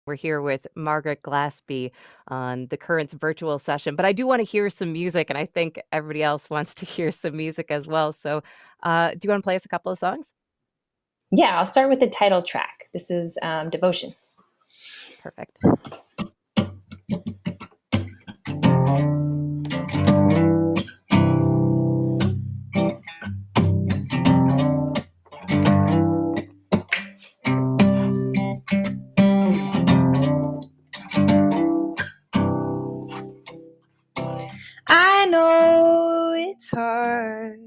We're here with Margaret Glaspy on the Currents virtual session, but I do want to hear some music, and I think everybody else wants to hear some music as well. So, do you want to play us a couple of songs? Yeah, I'll start with the title track. This is Devotion. Perfect. I know it's hard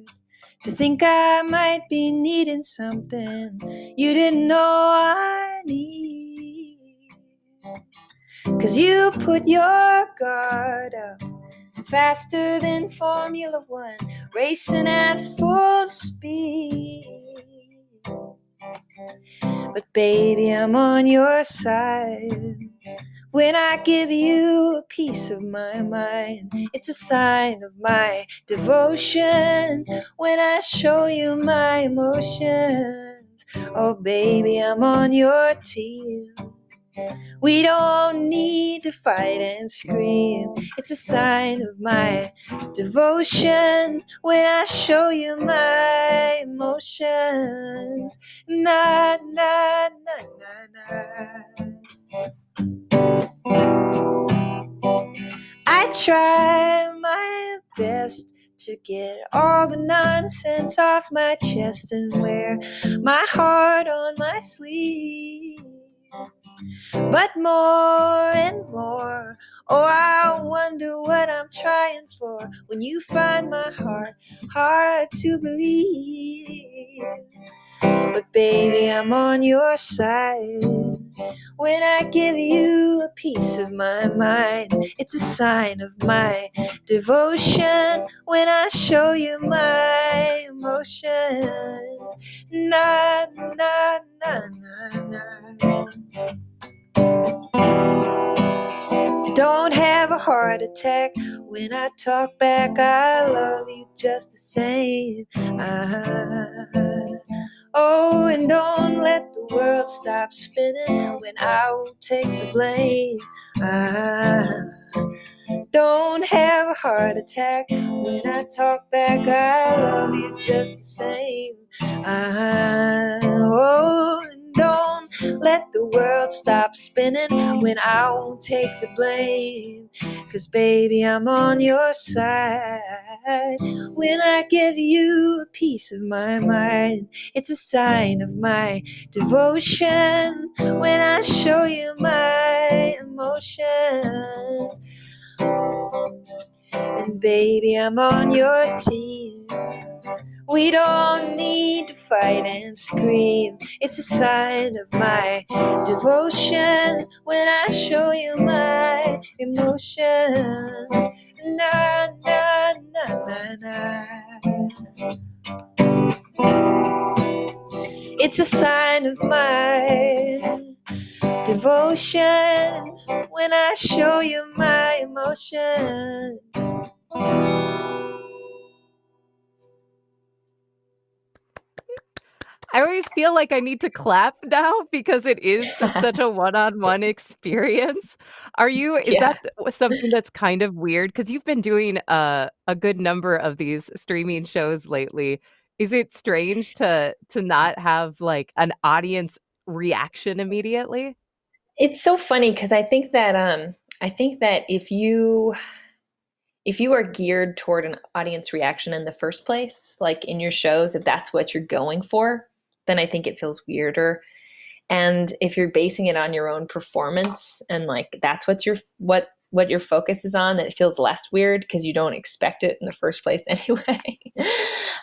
to think I might be needing something you didn't know I need. 'Cause you put your guard up faster than Formula One, racing at full speed. But baby, I'm on your side. When I give you a piece of my mind, it's a sign of my devotion. When I show you my emotions, oh baby, I'm on your team. We don't need to fight and scream. It's a sign of my devotion when I show you my emotions. Na na na na na. I try my best to get all the nonsense off my chest and wear my heart on my sleeve. But more and more, oh, I wonder what I'm trying for when you find my heart hard to believe. But baby, I'm on your side. When I give you a piece of my mind, it's a sign of my devotion. When I show you my emotions, na na na na na. Don't have a heart attack when I talk back. I love you just the same. Oh, and don't let the world stop spinning when I won't take the blame. Don't have a heart attack when I talk back. I love you just the same. Oh, and don't let the world stop spinning when I won't take the blame. 'Cause baby, I'm on your side. When I give you a piece of my mind, it's a sign of my devotion. When I show you my emotions, and baby, I'm on your team. We don't need to fight and scream. It's a sign of my devotion when I show you my emotions. Na na na na na. It's a sign of my devotion when I show you my emotions. I always feel like I need to clap now because it is such a one-on-one experience. Is Yeah. that something that's kind of weird? Because you've been doing a good number of these streaming shows lately. Is it strange to not have like an audience reaction immediately? It's so funny because I think that if you are geared toward an audience reaction in the first place, like in your shows, if that's what you're going for, then I think it feels weirder. And if you're basing it on your own performance and like that's what your focus is on, then it feels less weird because you don't expect it in the first place anyway.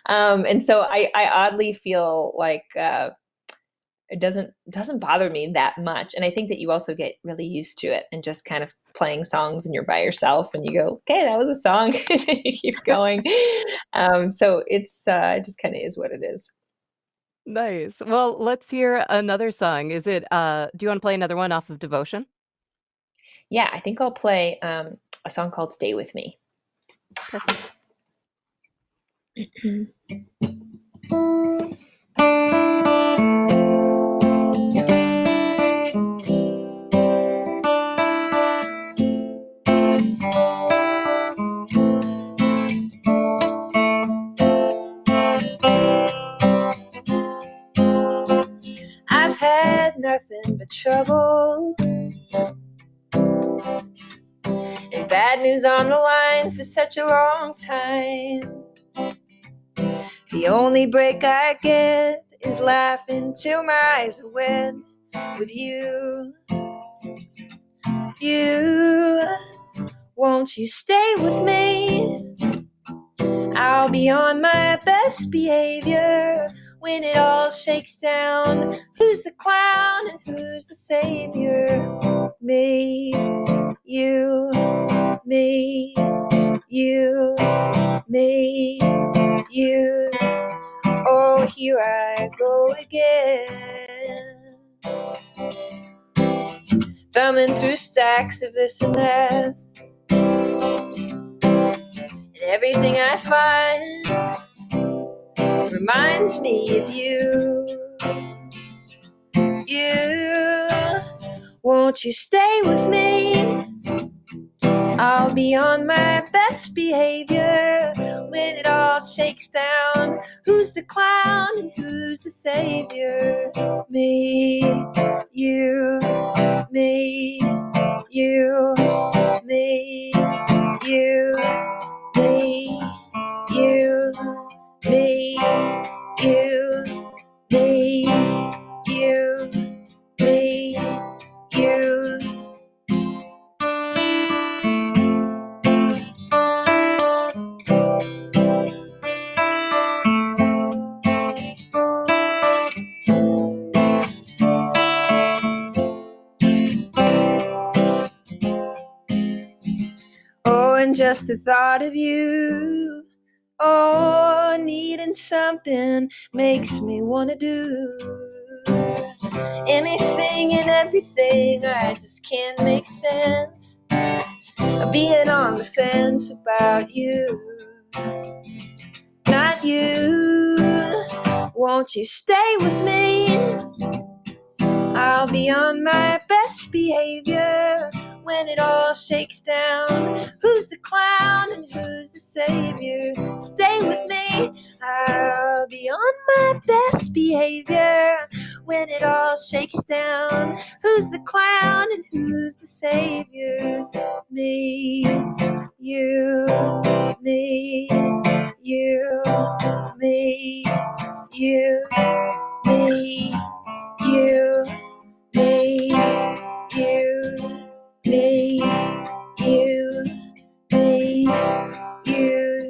And so I oddly feel like it doesn't bother me that much, and I think that you also get really used to it and just kind of playing songs and you're by yourself and you go, okay, that was a song. And you keep going. So it just kind of is what it is. Nice. Well, let's hear another song. Do you want to play another one off of Devotion? Yeah, I think I'll play a song called Stay With Me. Perfect. trouble. And bad news on the line for such a long time. The only break I get is laughing till my eyes are wet with you. You, won't you stay with me? I'll be on my best behavior when it all shakes down. Who's the clown and who's the savior? Me, you, me, you, me, you. Oh, here I go again, thumbing through stacks of this and that, and everything I find reminds me of you. You, won't you stay with me? I'll be on my best behavior when it all shakes down. Who's the clown and who's the savior? Me, you, me, you, me, you, me, you, me, you, me, you, me, you. Oh, and just the thought of you, oh, needing something makes me want to do anything and everything. I just can't make sense of being on the fence about you. Not you. Won't you stay with me? I'll be on my best behavior when it all shakes down. Who's the clown and who's the savior? Stay with me. I'll be on my best behavior when it all shakes down. Who's the clown and who's the savior? Me, you, me, you, me, you, me, you, me, you, me, you, me, you.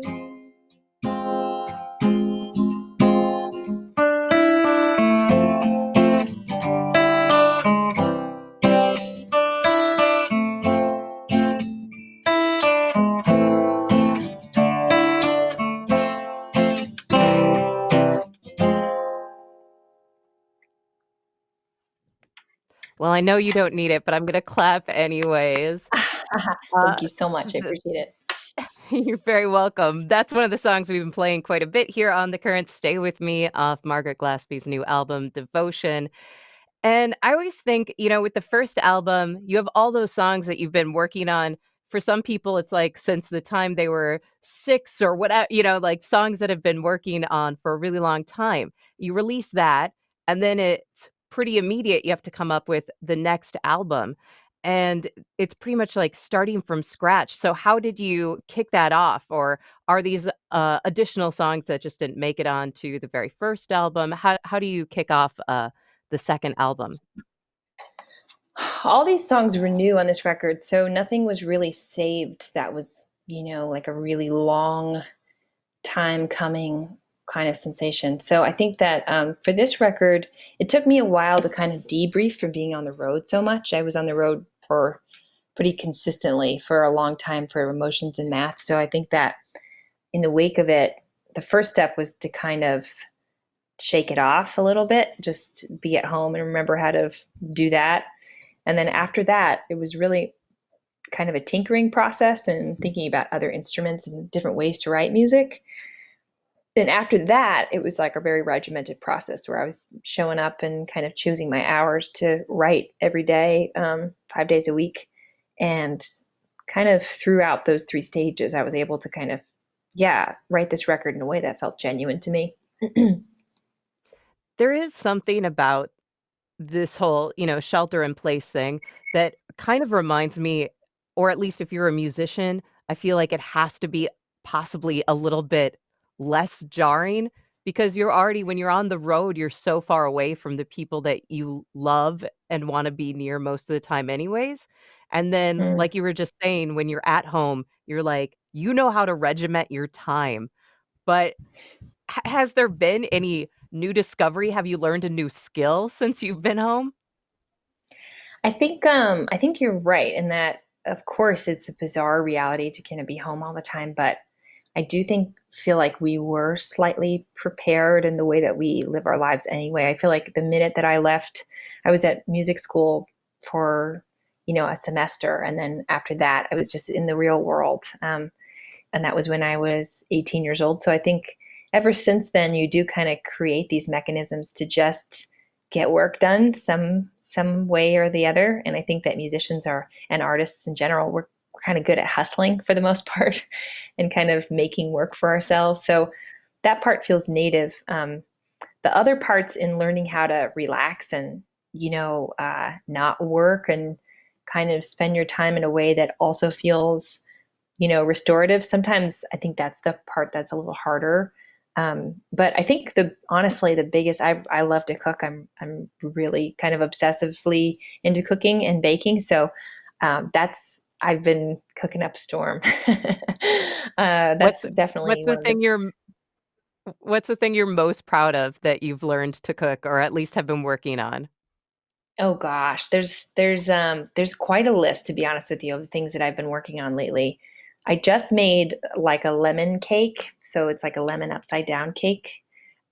Well, I know you don't need it, but I'm gonna clap anyways. Uh, Thank you so much. I th appreciate it. You're very welcome. That's one of the songs we've been playing quite a bit here on The Current. Stay With Me off Margaret Glaspy's new album, Devotion. And I always think, with the first album, you have all those songs that you've been working on. For some people, it's like since the time they were 6 or whatever, like songs that have been working on for a really long time. You release that, and then it's pretty immediate. You have to come up with the next album. And it's pretty much like starting from scratch. So, how did you kick that off? Or are these additional songs that just didn't make it on to the very first album? How do you kick off the second album? All these songs were new on this record, so nothing was really saved that was, like a really long time coming kind of sensation. So I think that for this record, it took me a while to kind of debrief from being on the road so much. I was on the road for pretty consistently for a long time for Emotions and Math. So I think that in the wake of it, the first step was to kind of shake it off a little bit, just be at home and remember how to do that. And then after that, it was really kind of a tinkering process and thinking about other instruments and different ways to write music. Then after that, it was like a very regimented process where I was showing up and kind of choosing my hours to write every day, 5 days a week. And kind of throughout those 3 stages, I was able to kind of, write this record in a way that felt genuine to me. There is something about this whole, shelter in place thing that kind of reminds me, or at least if you're a musician, I feel like it has to be possibly a little bit less jarring because you're already, when you're on the road, you're so far away from the people that you love and want to be near most of the time, anyways. And then, Mm. like you were just saying, when you're at home, you're like, you know how to regiment your time. But has there been any new discovery? Have you learned a new skill since you've been home? I think you're right in that of course it's a bizarre reality to kind of be home all the time, but I do feel like we were slightly prepared in the way that we live our lives anyway. I feel like the minute that I left, I was at music school for, a semester, and then after that I was just in the real world. And that was when I was 18 years old. So I think ever since then, you do kind of create these mechanisms to just get work done some way or the other. And I think that musicians are and artists in general, we're kind of good at hustling for the most part and kind of making work for ourselves. So that part feels native. The other parts in learning how to relax and not work and kind of spend your time in a way that also feels restorative. Sometimes I think that's the part that's a little harder. But I think honestly the biggest I love to cook. I'm really kind of obsessively into cooking and baking. So that's I've been cooking up a storm. What's That's what's definitely the one of the thing you're what's the thing you're most proud of that you've learned to cook or at least have been working on? Oh gosh, there's quite a list to be honest with you of the things that I've been working on lately. I just made like a lemon cake, so it's like a lemon upside down cake,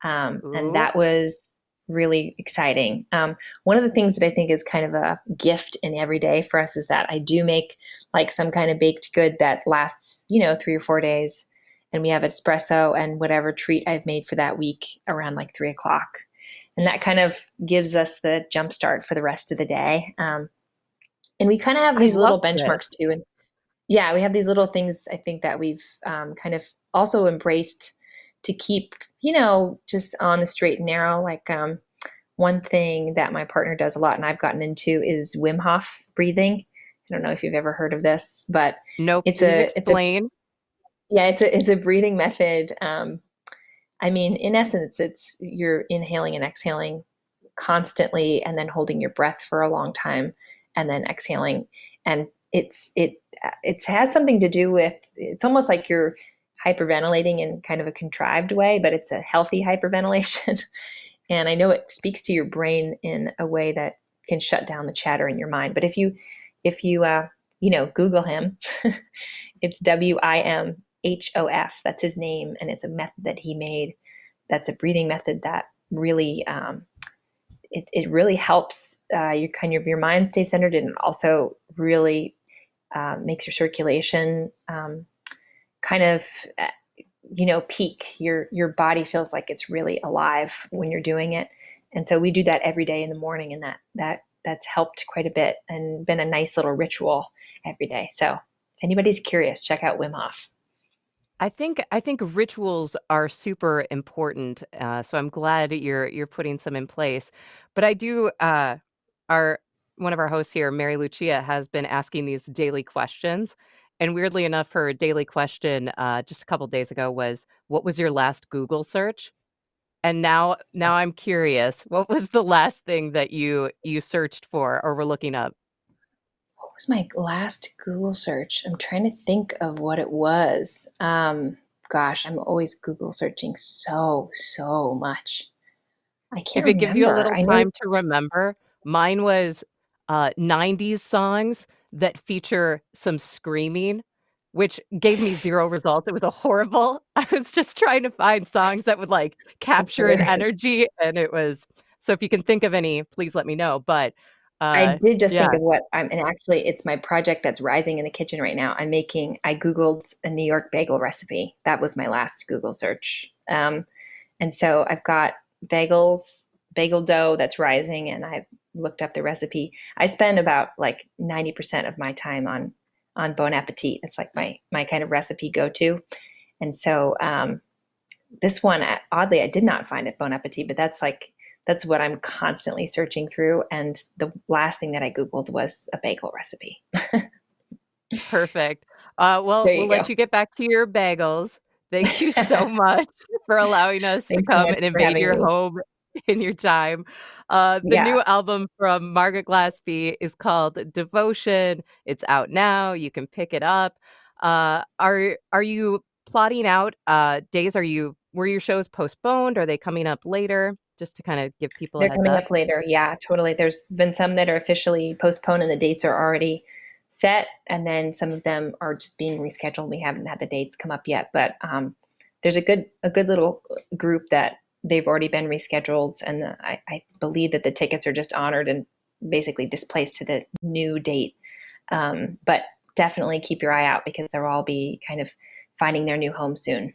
and Ooh, that was really exciting. One of the things that I think is kind of a gift in every day for us is that I do make like some kind of baked good that lasts 3 or 4 days, and we have espresso and whatever treat I've made for that week around like 3 o'clock, and that kind of gives us the jump start for the rest of the day. And we kind of have I these love little this. benchmarks too. And yeah, we have these little things I think that we've kind of also embraced to keep, just on the straight and narrow. Like one thing that my partner does a lot and I've gotten into is Wim Hof breathing. I don't know if you've ever heard of this, but No, it's please a explain. yeah, it's a breathing method. I mean, in essence, it's you're inhaling and exhaling constantly and then holding your breath for a long time and then exhaling. And it has something to do with it's almost like you're hyperventilating in kind of a contrived way, but it's a healthy hyperventilation. And I know it speaks to your brain in a way that can shut down the chatter in your mind. But if you Google him, it's WIMHOF. That's his name, and it's a method that he made. That's a breathing method that really it really helps your mind stay centered, and also really makes your circulation kind of peak. Your body feels like it's really alive when you're doing it, and so we do that every day in the morning, and that's helped quite a bit and been a nice little ritual every day. So if anybody's curious, check out Wim Hof. I think rituals are super important, so I'm glad you're putting some in place. But I do, our one of our hosts here, Mary Lucia, has been asking these daily questions, and weirdly enough, her daily question, just a couple days ago was, "What was your last Google search?" And now I'm curious, what was the last thing that you searched for or were looking up? What was my last Google search? I'm trying to think of what it was. Gosh, I'm always Google searching so much. I can't If it gives you a remember. little I know time to remember, mine was, 90s songs that feature some screaming, which gave me 0 results. It was a horrible I was just trying to find songs that would, like, that's capture an hilarious. energy, and it was so if you can think of any, please let me know, but, I did just yeah. think of what I'm, and actually, it's my project that's rising in the kitchen right now. I Googled a New York bagel recipe. That was my last Google search. And so I've got bagel dough that's rising, and I've looked up the recipe. I spend about like 90% of my time on Bon Appetit. It's like my kind of recipe go to. And so this one, oddly, I did not find at Bon Appetit, but that's like that's what I'm constantly searching through. And the last thing that I Googled was a bagel recipe. Perfect. Well, There we'll you let go. you get back to your bagels. Thank you so much for allowing us to Thanks so come much and for invade having your me. home in your time. The Yeah, new album from Margaret Glaspy is called Devotion. It's out now. You can pick it up. Are you plotting out days? Were your shows postponed? Are they coming up later? Just to kind of give people a they're heads coming up. up later. Yeah, totally. There's been some that are officially postponed and the dates are already set, and then some of them are just being rescheduled. We haven't had the dates come up yet, but there's a good little group that they've already been rescheduled, and I believe that the tickets are just honored and basically displaced to the new date. But definitely keep your eye out because they'll all be kind of finding their new home soon.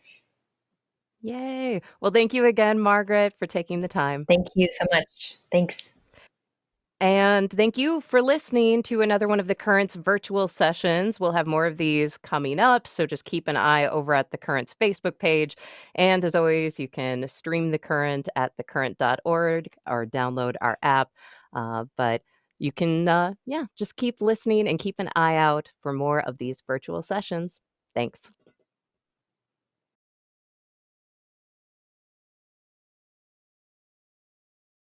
Yay. Well, thank you again, Margaret, for taking the time. Thank you so much. Thanks. And thank you for listening to another one of the Currents virtual sessions. We'll have more of these coming up, so just keep an eye over at the Currents Facebook page. And as always, you can stream the Current at thecurrent.org or download our app. But you can, yeah, just keep listening and keep an eye out for more of these virtual sessions. Thanks.